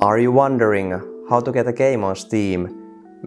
Are you wondering how to get a game on Steam?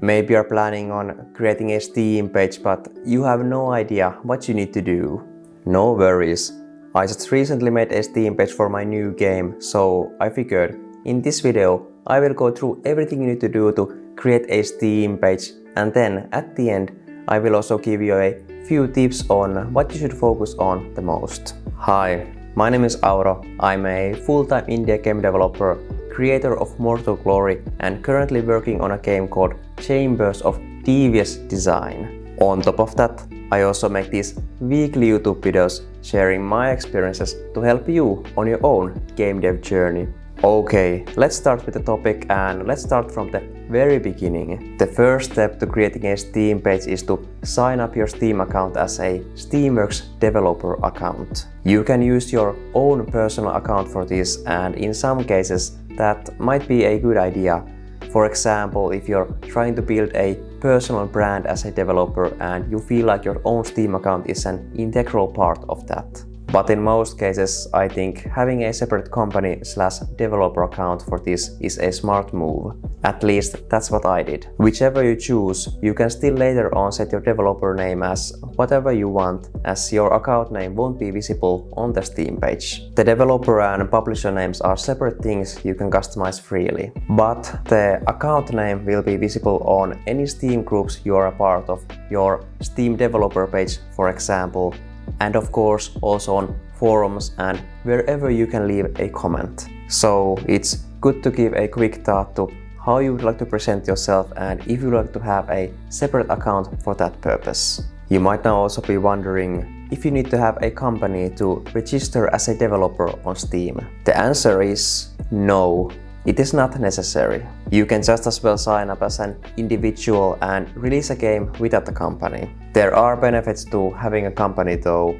Maybe you're planning on creating a Steam page, but you have no idea what you need to do. No worries. I just recently made a Steam page for my new game, so I figured in this video I will go through everything you need to do to create a Steam page, and then at the end I will also give you a few tips on what you should focus on the most. Hi, my name is Auro. I'm a full-time indie game developer, creator of Mortal Glory, and currently working on a game called Chambers of Devious Design. On top of that, I also make these weekly YouTube videos sharing my experiences to help you on your own game dev journey. Okay, let's start with the topic, and let's start from the very beginning. The first step to creating a Steam page is to sign up your Steam account as a Steamworks developer account. You can use your own personal account for this, and in some cases that might be a good idea. For example, if you're trying to build a personal brand as a developer and you feel like your own Steam account is an integral part of that. But in most cases, I think having a separate company/developer account for this is a smart move. At least that's what I did. Whichever you choose, you can still later on set your developer name as whatever you want, as your account name won't be visible on the Steam page. The developer and publisher names are separate things you can customize freely. But the account name will be visible on any Steam groups you are a part of, your Steam developer page, for example, and of course also on forums and wherever you can leave a comment. So it's good to give a quick thought to how you would like to present yourself and if you would like to have a separate account for that purpose. You might now also be wondering if you need to have a company to register as a developer on Steam. The answer is no. It is not necessary. You can just as well sign up as an individual and release a game without a company. There are benefits to having a company though.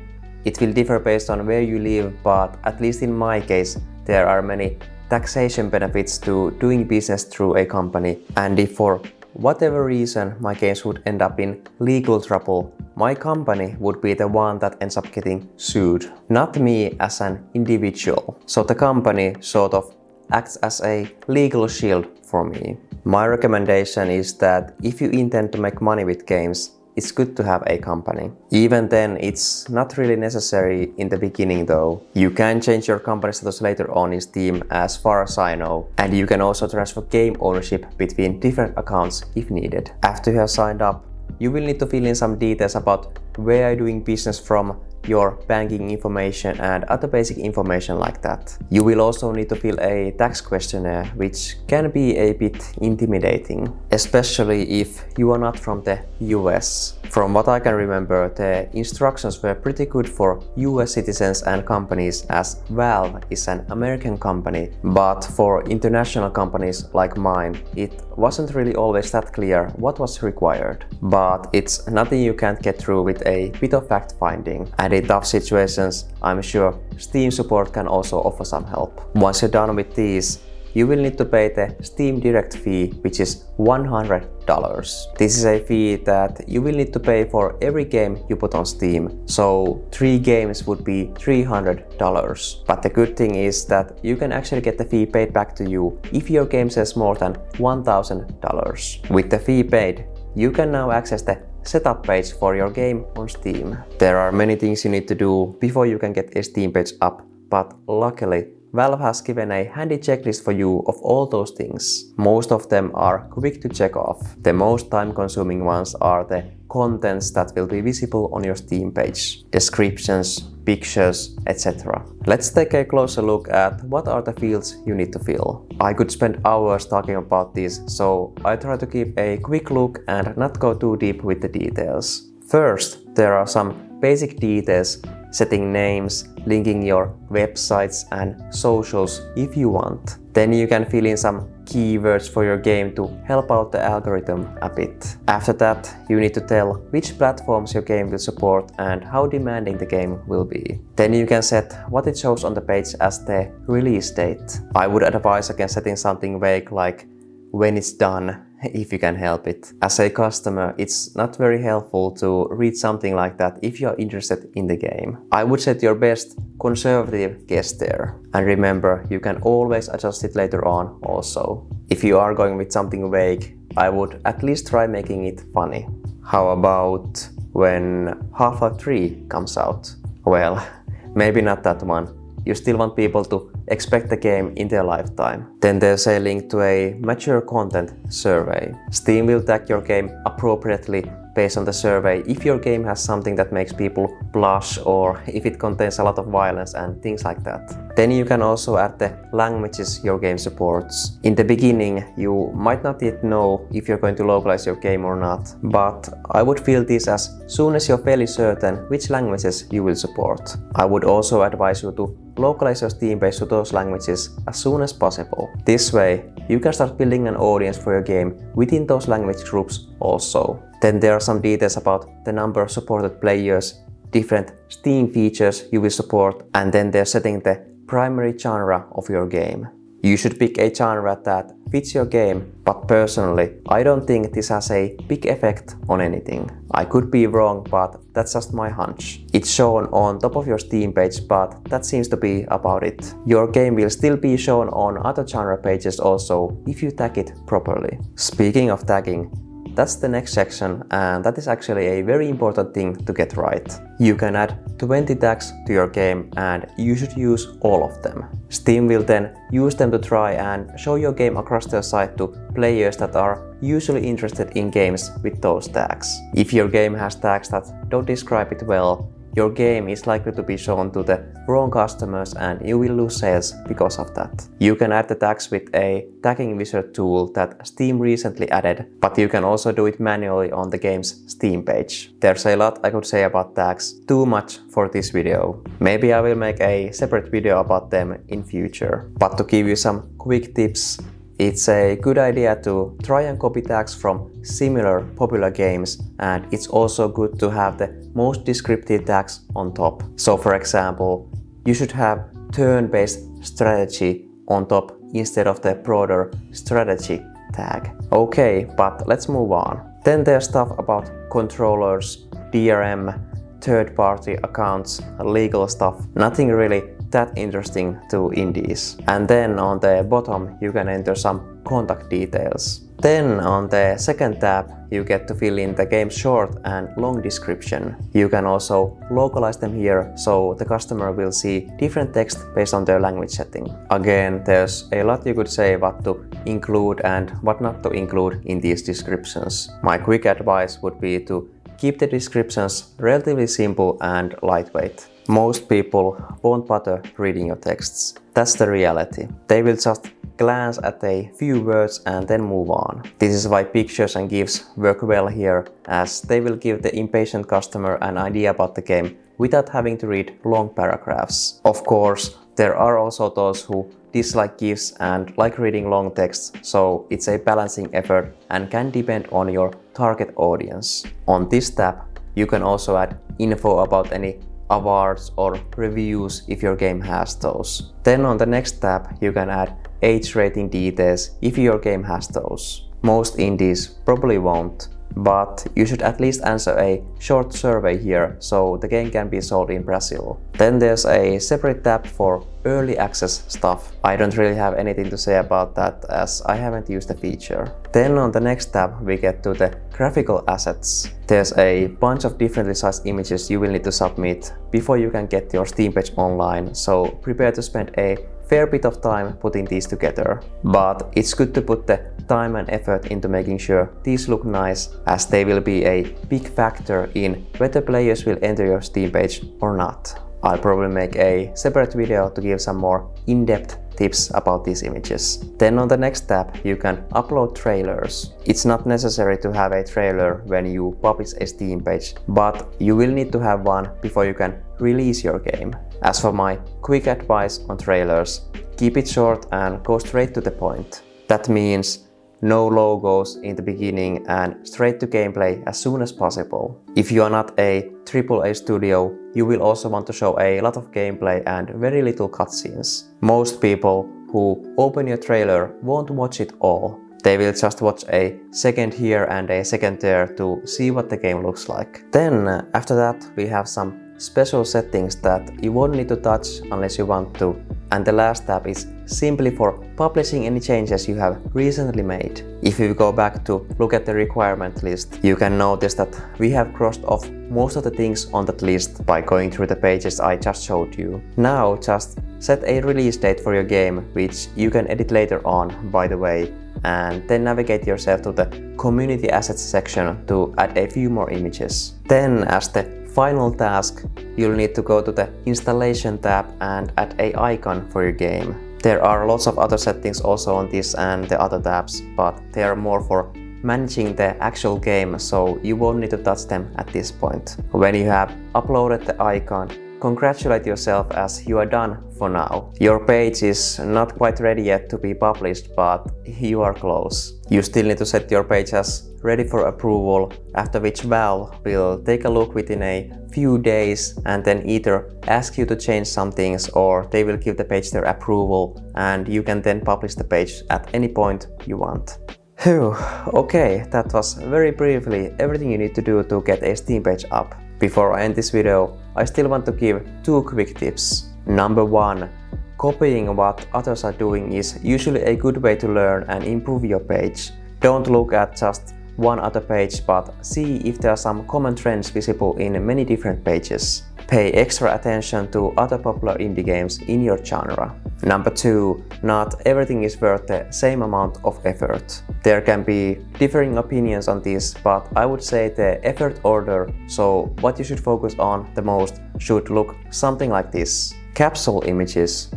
It will differ based on where you live, but at least in my case, there are many taxation benefits to doing business through a company. And if for whatever reason my games would end up in legal trouble, my company would be the one that ends up getting sued, not me as an individual. So the company sort of acts as a legal shield for me. My recommendation is that if you intend to make money with games, it's good to have a company. Even then, it's not really necessary in the beginning though. You can change your company status later on in Steam as far as I know, and you can also transfer game ownership between different accounts if needed. After you have signed up, you will need to fill in some details about where you're doing business from, your banking information and other basic information like that. You will also need to fill a tax questionnaire, which can be a bit intimidating, especially if you are not from the US. From what I can remember, the instructions were pretty good for US citizens and companies, as Valve is an American company, but for international companies like mine, it wasn't really always that clear what was required. But it's nothing you can't get through with a bit of fact finding. And in tough situations, I'm sure Steam support can also offer some help. Once you're done with these, you will need to pay the Steam Direct fee, which is $100. This is a fee that you will need to pay for every game you put on Steam. So 3 games would be $300. But the good thing is that you can actually get the fee paid back to you if your game sells more than $1,000. With the fee paid, you can now access the setup page for your game on Steam. There are many things you need to do before you can get a Steam page up, but luckily Valve has given a handy checklist for you of all those things. Most of them are quick to check off. The most time-consuming ones are the contents that will be visible on your Steam page, descriptions, pictures, etc. Let's take a closer look at what are the fields you need to fill. I could spend hours talking about this, so I try to give a quick look and not go too deep with the details. First, there are some basic details, setting names, linking your websites and socials if you want. Then you can fill in some keywords for your game to help out the algorithm a bit. After that, you need to tell which platforms your game will support and how demanding the game will be. Then you can set what it shows on the page as the release date. I would advise against setting something vague like when it's done, if you can help it. As a customer, it's not very helpful to read something like that if you are interested in the game. I would set your best conservative guess there. And remember, you can always adjust it later on also. If you are going with something vague, I would at least try making it funny. How about when Half-Life 3 comes out? Well, maybe not that one. You still want people to expect the game in their lifetime. Then there's a link to a mature content survey. Steam will tag your game appropriately based on the survey if your game has something that makes people blush or if it contains a lot of violence and things like that. Then you can also add the languages your game supports. In the beginning, you might not yet know if you're going to localize your game or not, but I would feel this as soon as you're fairly certain which languages you will support. I would also advise you to localize your Steam page to those languages as soon as possible. This way, you can start building an audience for your game within those language groups also. Then there are some details about the number of supported players, different Steam features you will support, and then they're setting the primary genre of your game. You should pick a genre that fits your game, but personally, I don't think this has a big effect on anything. I could be wrong, but that's just my hunch. It's shown on top of your Steam page, but that seems to be about it. Your game will still be shown on other genre pages also if you tag it properly. Speaking of tagging, that's the next section, and that is actually a very important thing to get right. You can add 20 tags to your game and you should use all of them. Steam will then use them to try and show your game across their site to players that are usually interested in games with those tags. If your game has tags that don't describe it well, your game is likely to be shown to the wrong customers and you will lose sales because of that. You can add the tags with a tagging wizard tool that Steam recently added, but you can also do it manually on the game's Steam page. There's a lot I could say about tags, too much for this video. Maybe I will make a separate video about them in future. But to give you some quick tips, it's a good idea to try and copy tags from similar popular games, and it's also good to have the most descriptive tags on top. So for example, you should have turn-based strategy on top instead of the broader strategy tag. Okay, but let's move on. Then there's stuff about controllers, DRM, third-party accounts, legal stuff. Nothing really that interesting to indies. And then on the bottom you can enter some contact details. Then on the second tab you get to fill in the game's short and long description. You can also localize them here so the customer will see different text based on their language setting. Again, there's a lot you could say what to include and what not to include in these descriptions. My quick advice would be to keep the descriptions relatively simple and lightweight. Most people won't bother reading your texts. That's the reality. They will just glance at a few words and then move on. This is why pictures and GIFs work well here, as they will give the impatient customer an idea about the game without having to read long paragraphs. Of course, there are also those who dislike GIFs and like reading long texts, so it's a balancing effort and can depend on your target audience. On this tab, you can also add info about any awards or reviews if your game has those. Then on the next tab you can add age rating details if your game has those. Most indies probably won't, but you should at least answer a short survey here so the game can be sold in Brazil. Then there's a separate tab for early access stuff. I don't really have anything to say about that as I haven't used the feature. Then on the next tab we get to the graphical assets. There's a bunch of differently sized images you will need to submit before you can get your Steam page online, so prepare to spend a fair bit of time putting these together. But it's good to put the time and effort into making sure these look nice, as they will be a big factor in whether players will enter your Steam page or not. I'll probably make a separate video to give some more in-depth tips about these images. Then on the next tab you can upload trailers. It's not necessary to have a trailer when you publish a Steam page, but you will need to have one before you can release your game. As for my quick advice on trailers, keep it short and go straight to the point. That means no logos in the beginning and straight to gameplay as soon as possible. If you are not a AAA studio, you will also want to show a lot of gameplay and very little cutscenes. Most people who open your trailer won't watch it all. They will just watch a second here and a second there to see what the game looks like. Then after that we have some special settings that you won't need to touch unless you want to. And the last tab is simply for publishing any changes you have recently made. If you go back to look at the requirement list, you can notice that we have crossed off most of the things on that list by going through the pages I just showed you. Now just set a release date for your game, which you can edit later on, by the way, and then navigate yourself to the community assets section to add a few more images. Then as the final task, you'll need to go to the installation tab and add an icon for your game. There are lots of other settings also on this and the other tabs, but they are more for managing the actual game, so you won't need to touch them at this point. When you have uploaded the icon, congratulate yourself as you are done for now. Your page is not quite ready yet to be published, but you are close. You still need to set your page as ready for approval, after which Valve will take a look within a few days and then either ask you to change some things or they will give the page their approval and you can then publish the page at any point you want. Phew, okay, that was very briefly everything you need to do to get a Steam page up. Before I end this video, I still want to give 2 quick tips. Number 1, copying what others are doing is usually a good way to learn and improve your page. Don't look at just one other page, but see if there are some common trends visible in many different pages. Pay extra attention to other popular indie games in your genre. Number 2, not everything is worth the same amount of effort. There can be differing opinions on this, but I would say the effort order, so what you should focus on the most, should look something like this. Capsule images,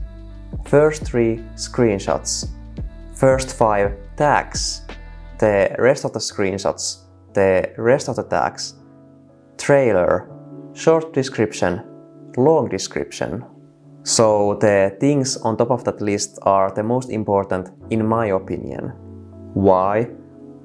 first 3 screenshots, first 5 tags, the rest of the screenshots, the rest of the tags, trailer, short description, long description. So the things on top of that list are the most important in my opinion. Why?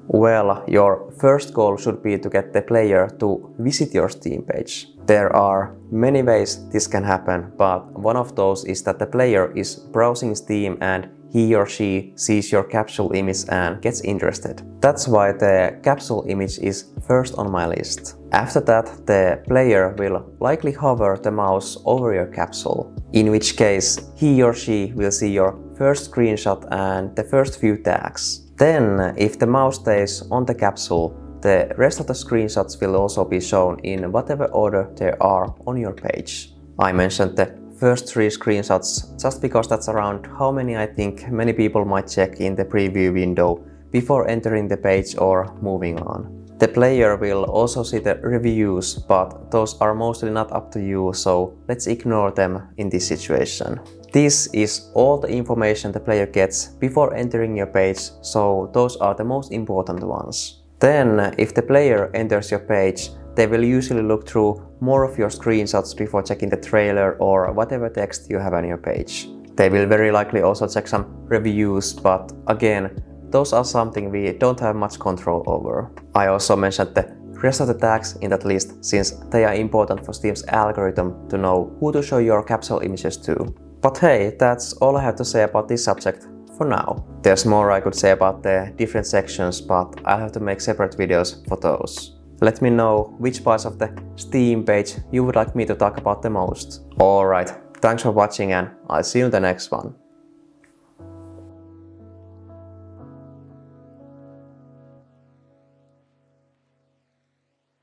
Well, your first goal should be to get the player to visit your Steam page. There are many ways this can happen, but one of those is that the player is browsing Steam and he or she sees your capsule image and gets interested. That's why the capsule image is first on my list. After that, the player will likely hover the mouse over your capsule, in which case he or she will see your first screenshot and the first few tags. Then, if the mouse stays on the capsule, the rest of the screenshots will also be shown in whatever order they are on your page. I mentioned the first 3 screenshots just because that's around how many I think many people might check in the preview window before entering the page or moving on. The player will also see the reviews, but those are mostly not up to you, so let's ignore them in this situation. This is all the information the player gets before entering your page, so those are the most important ones. Then, if the player enters your page, they will usually look through more of your screenshots before checking the trailer or whatever text you have on your page. They will very likely also check some reviews, but again, those are something we don't have much control over. I also mentioned the rest of the tags in that list since they are important for Steam's algorithm to know who to show your capsule images to. But hey, that's all I have to say about this subject for now. There's more I could say about the different sections, but I'll have to make separate videos for those. Let me know which parts of the Steam page you would like me to talk about the most. Alright, thanks for watching and I'll see you in the next one.